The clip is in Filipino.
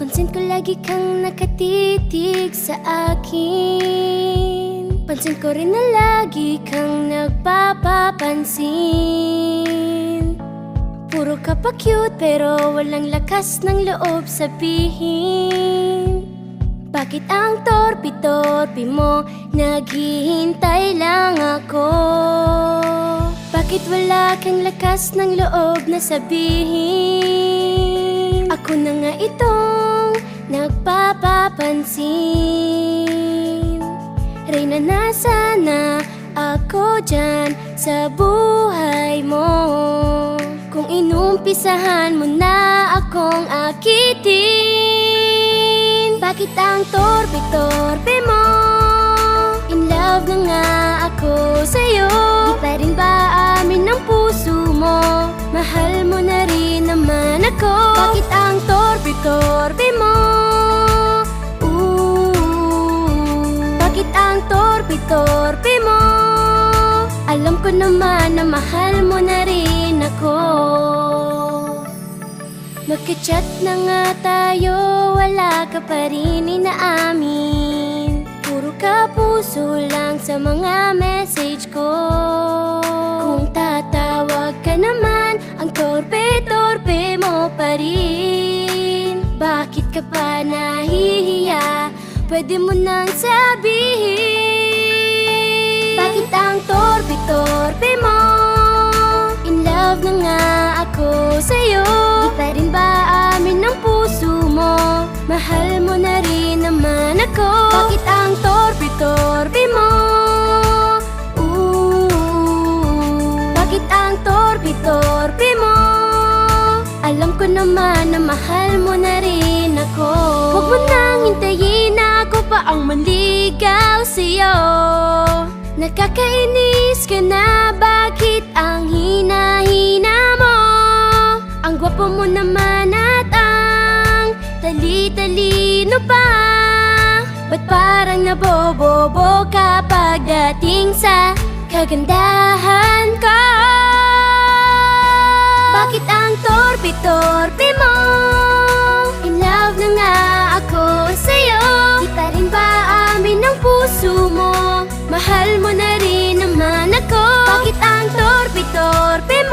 Napapansin ko lagi kang nakatitig sa akin. Pansin ko rin na lagi kang nagpapapansin. Puro ka pa cute pero walang lakas ng loob sabihin. Bakit ang torpe-torpe mo? Naghihintay lang ako. Bakit wala kang lakas ng loob na sabihin? Ako na nga itong nagpapapansin. Reyna, nasana ako dyan sa buhay mo? Kung inumpisahan mo na akong akitin, bakit ang torpe-torpe mo? In love na nga ako sa'yo. Di pa rin ba amin ang puso mo? Mahal mo na rin naman ako. Bakit ang torpe-torpe mo? Bakit ang torpe-torpe mo? Alam ko naman na mahal mo na rin ako. Magka-chat na nga tayo, wala ka pa rin inaamin. Puro ka puso lang sa mga message ko. Kung tatawag ka naman, ang torpe-torpe mo pa rin. Bakit ka pa nahihiya? Pwede mo nang sabihin. Bakit ang torpe-torpe mo? In love na nga ako sa'yo. Di pa rin ba amin ang puso mo? Mahal mo na rin naman ako. Bakit ang torpe-torpe mo? Bakit ang torpe-torpe mo? Alam ko naman na mahal mo na rin ako. Huwag mo nang hintayin na ako pa ang manligaw sa'yo. Nakakainis ka na, bakit ang hina-hina mo? Ang gwapo mo naman at ang tali-talino pa. Ba't parang nabobobo ka pagdating sa kagandahan ko? Bakit ang torpe-torpe mo? In love na nga ako sa'yo. Di pa rin ba amin ang puso mo? Mahal mo na rin naman ako. Bakit ang torpe-torpe mo?